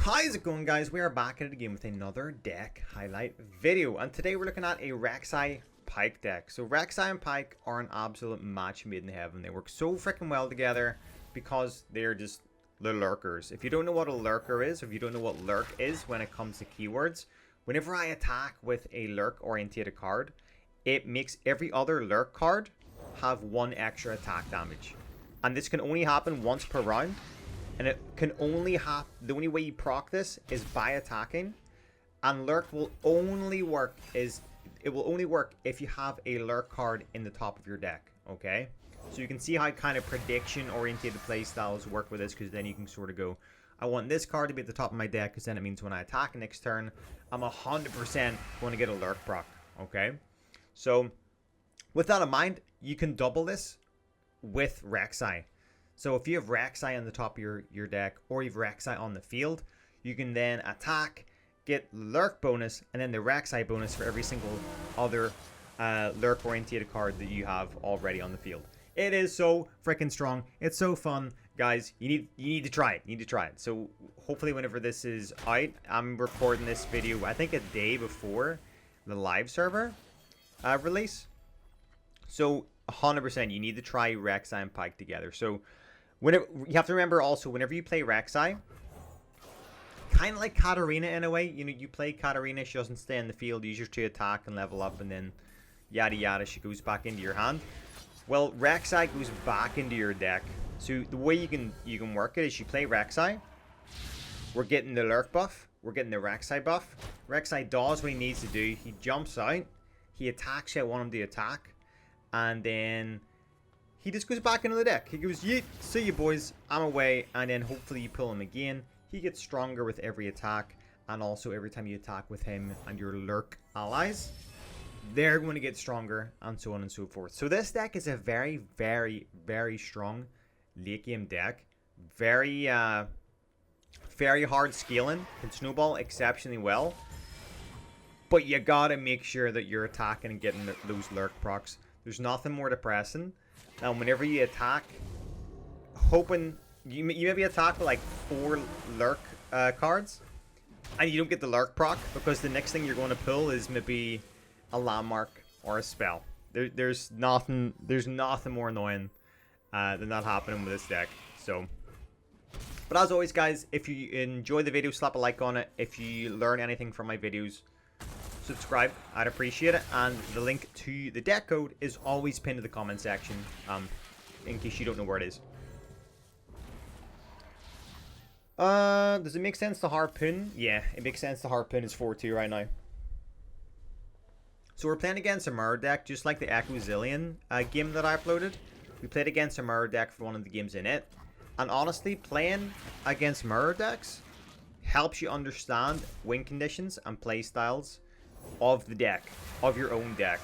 How's it going, guys? We are back at it again with another deck highlight video, and today we're looking at a REKSAI Pyke deck. So REKSAI and Pyke are an absolute match made in heaven. They work so freaking well together because they're just the lurkers. If you don't know what a lurker is, if you don't know what lurk is when it comes to keywords, whenever I attack with a lurk orientated card, it makes every other lurk card have 1 extra attack damage, and this can only happen once per round. And it can only happen, the only way you proc this is by attacking. And lurk will only work if you have a lurk card in the top of your deck, okay? So you can see how kind of prediction oriented playstyles work with this, because then you can sort of go, I want this card to be at the top of my deck, because then it means when I attack next turn, I'm 100% going to get a lurk proc, okay? So with that in mind, you can double this with REKSAI. So if you have REKSAI on the top of your deck, or you have REKSAI on the field, you can then attack, get lurk bonus, and then the REKSAI bonus for every single other lurk oriented card that you have already on the field. It is so freaking strong. It's so fun, guys. You need to try it. You need to try it. So hopefully whenever this is out, I'm recording this video I think a day before the live server release. So 100% you need to try REKSAI and Pyke together. So whenever, you have to remember also, whenever you play REKSAI, kind of like Katarina in a way, you know, you play Katarina, she doesn't stay in the field, use her to attack and level up, and then yada yada, she goes back into your hand. Well, REKSAI goes back into your deck. So the way you can work it is you play REKSAI, we're getting the lurk buff, we're getting the REKSAI buff. REKSAI does what he needs to do, he jumps out, he attacks you, I want him to attack, and then he just goes back into the deck. He goes, yeet, see you boys, I'm away, and then hopefully you pull him again. He gets stronger with every attack, and also every time you attack with him and your lurk allies, they're going to get stronger, and so on and so forth. So this deck is a very, very, very strong late game deck. Very, very hard scaling, can snowball exceptionally well, but you gotta make sure that you're attacking and getting those lurk procs. There's nothing more depressing. Now, whenever you attack, hoping you maybe attack with like 4 lurk cards, and you don't get the lurk proc, because the next thing you're going to pull is maybe a landmark or a spell. There's nothing more annoying than that happening with this deck. So, but as always, guys, if you enjoy the video, slap a like on it. If you learn anything from my videos, subscribe, I'd appreciate it, and the link to the deck code is always pinned to the comment section, in case you don't know where it is. Does it make sense to harpoon? Yeah, it makes sense to harpoon. Is 4-2 right now. So we're playing against a mirror deck, just like the Echo Zillion game that I uploaded. We played against a mirror deck for one of the games in it, and honestly, playing against mirror decks helps you understand win conditions and play styles of the deck, of your own deck,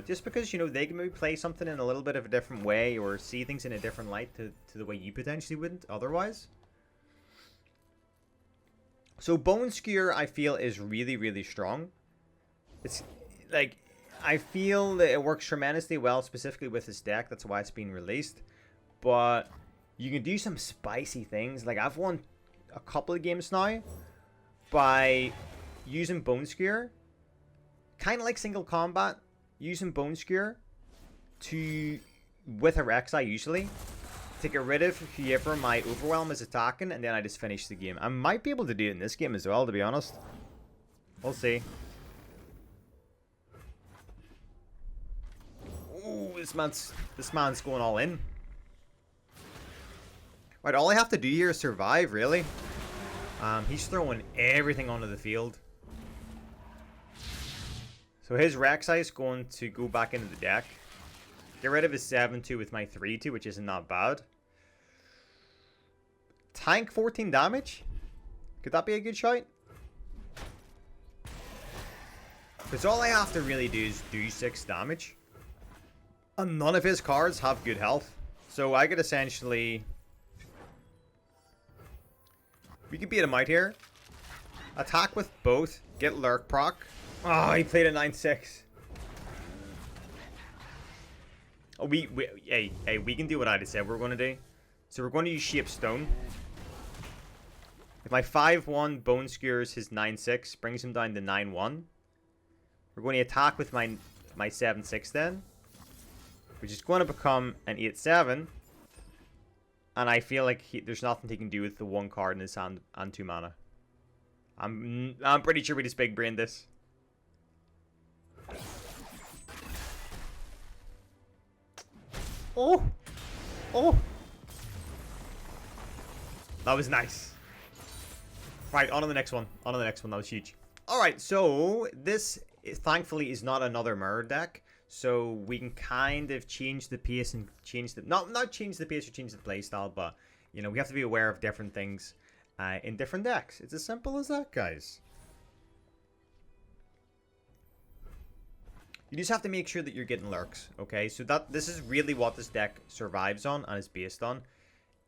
just because, you know, they can maybe play something in a little bit of a different way, or see things in a different light to the way you potentially wouldn't otherwise. So Bone Skewer, I feel, is really, really strong. It's like, I feel that it works tremendously well, specifically with this deck. That's why it's being released. But you can do some spicy things. Like, I've won a couple of games now by using Bone Skewer, kind of like single combat, using Bone Skewer with a REKSAI usually, to get rid of whoever my overwhelm is attacking, and then I just finish the game. I might be able to do it in this game as well, to be honest. We'll see. Ooh, this man's going all in. Right, all I have to do here is survive, really. He's throwing everything onto the field. So his REKSAI is going to go back into the deck. Get rid of his 7-2 with my 3-2, which isn't that bad. Tank 14 damage? Could that be a good shot? Because all I have to really do is do 6 damage. And none of his cards have good health. So I could essentially... we could beat him out here. Attack with both. Get lurk proc. Oh, he played a 9-6. Oh, we can do what I just said we're going to do. So we're going to use Shape Stone. If my 5-1 bone skewers his 9-6, brings him down to 9-1. We're going to attack with my 7-6 then, which is going to become an 8-7. And I feel like there's nothing he can do with the 1 card in his hand and 2 mana. I'm pretty sure we just big brain this. Oh! Oh! That was nice. Right, on to the next one. On to the next one. That was huge. Alright, so this thankfully is not another mirror deck. So we can kind of change the pace and change the... Not change the pace or change the playstyle, but, you know, we have to be aware of different things in different decks. It's as simple as that, guys. You just have to make sure that you're getting lurks, okay? So this is really what this deck survives on and is based on.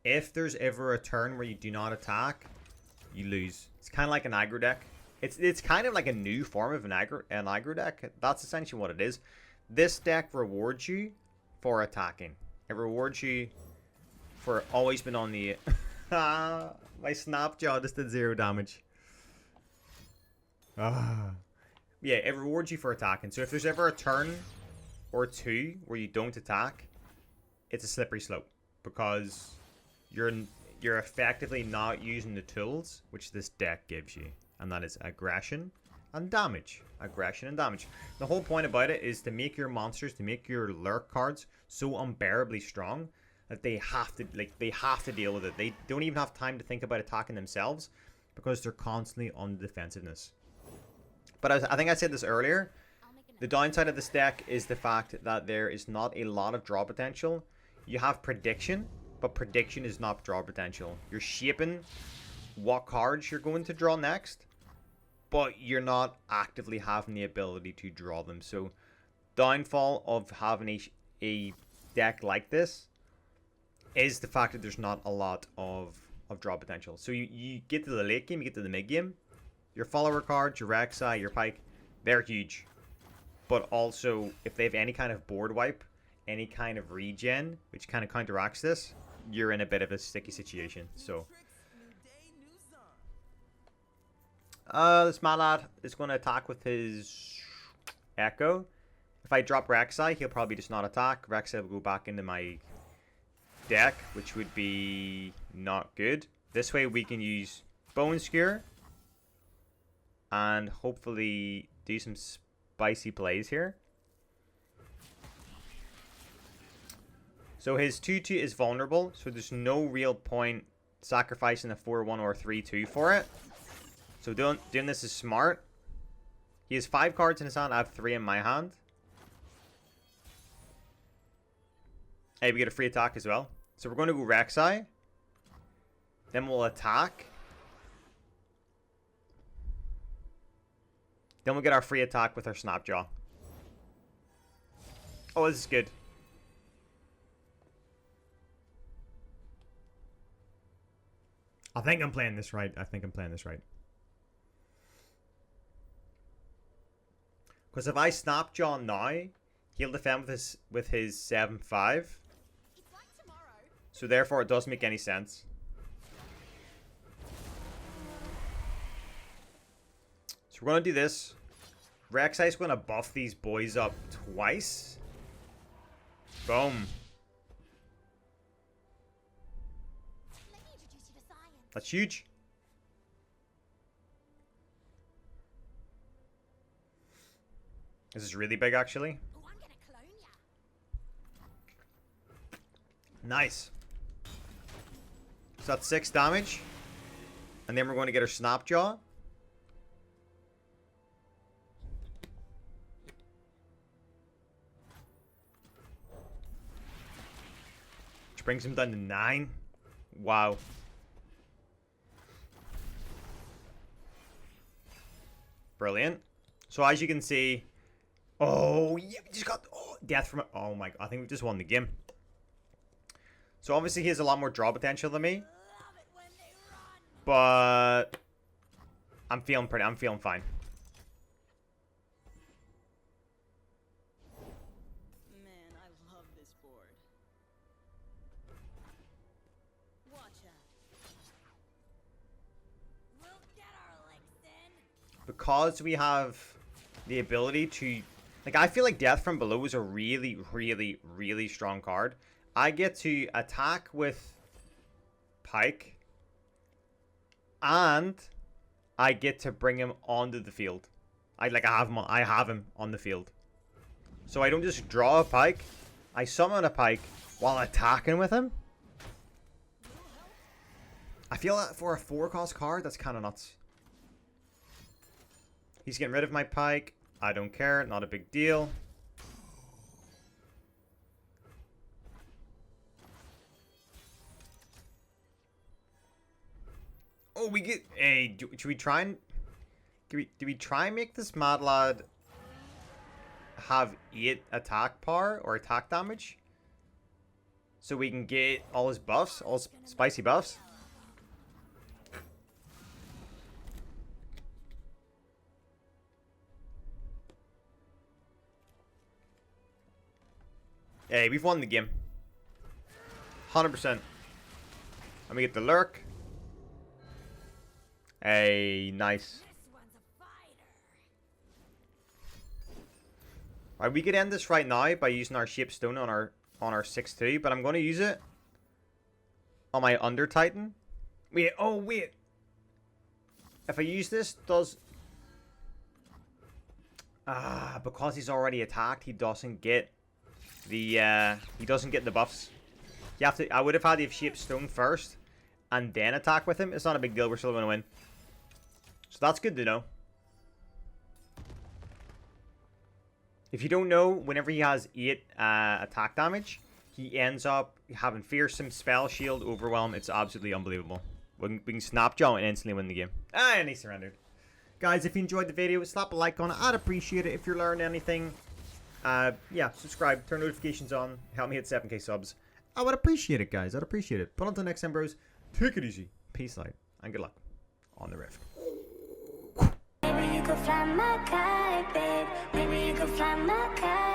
If there's ever a turn where you do not attack, you lose. It's kind of like an aggro deck. It's kind of like a new form of an aggro deck. That's essentially what it is. This deck rewards you for attacking. It rewards you for always been on the... My Snapjaw just did 0 damage. Yeah, it rewards you for attacking. So if there's ever a turn or 2 where you don't attack, it's a slippery slope. Because you're effectively not using the tools which this deck gives you. And that is aggression and damage. Aggression and damage. The whole point about it is to make your monsters, to make your lurk cards so unbearably strong that they have to deal with it. They don't even have time to think about attacking themselves because they're constantly on the defensiveness. But I think I said this earlier. The downside of this deck is the fact that there is not a lot of draw potential. You have prediction, but prediction is not draw potential. You're shaping what cards you're going to draw next, but you're not actively having the ability to draw them. So, downfall of having a deck like this is the fact that there's not a lot of draw potential. So you get to the late game, you get to the mid game, your follower cards, your REKSAI, your Pyke, they're huge. But also, if they have any kind of board wipe, any kind of regen, which kind of counteracts this, you're in a bit of a sticky situation. So, this Malad is going to attack with his Echo. If I drop REKSAI, he'll probably just not attack. REKSAI will go back into my deck, which would be not good. This way we can use Bone Skewer and hopefully do some spicy plays here. So his 2-2 is vulnerable, so there's no real point sacrificing a 4-1 or 3-2 for it. So doing this is smart. He has 5 cards in his hand, I have 3 in my hand. Hey, we get a free attack as well. So we're going to go REKSAI. Then we'll attack. Then we'll get our free attack with our Snapjaw. Oh, this is good. I think I'm playing this right. Because if I Snapjaw now, he'll defend with his 7-5. So therefore, it doesn't make any sense. So we're going to do this. REKSAI is going to buff these boys up twice. Boom. That's huge. This is really big, actually. Nice. So that's 6 damage. And then we're going to get our Snapjaw. Which brings him down to 9. Wow. Brilliant. So as you can see... Oh, yeah, we just got... Oh, death from... Oh my... I think we just won the game. So obviously he has a lot more draw potential than me. But... I'm feeling fine. Man, I love this board. Watch out. because we have the ability to, like, I feel like Death from Below is a really, really, really strong card. I get to attack with Pyke, and I get to bring him onto the field. I have him on the field. So I don't just draw a Pyke, I summon a Pyke while attacking with him. I feel that for a 4-cost card, that's kind of nuts. He's getting rid of my Pyke. I don't care, not a big deal. Oh, we get. Hey, should we try and do we try and make this mad lad have 8 attack power or attack damage, so we can get all his buffs, all his spicy buffs? Hey, we've won the game. 100%. Let me get the lurk. Hey, nice. Alright, we could end this right now by using our Shape Stone on our 6-2, but I'm going to use it on my Under Titan. Wait, oh wait. If I use this, does... because he's already attacked, he doesn't get the buffs. You have to. I would have had the Shape Stone first and then attack with him. It's not a big deal. We're still going to win. So that's good to know. If you don't know, whenever he has 8 attack damage, he ends up having Fearsome, Spell Shield, Overwhelm. It's absolutely unbelievable. We can snap jump and instantly win the game. And he surrendered. Guys, if you enjoyed the video, slap a like on it. I'd appreciate it if you learned anything. Yeah, subscribe, turn notifications on, help me hit 7k subs. I would appreciate it, guys. I'd appreciate it. But until next time, bros, take it easy. Peace out, and good luck on the rift. Maybe you could fly my kite, babe. Maybe you could fly my kite.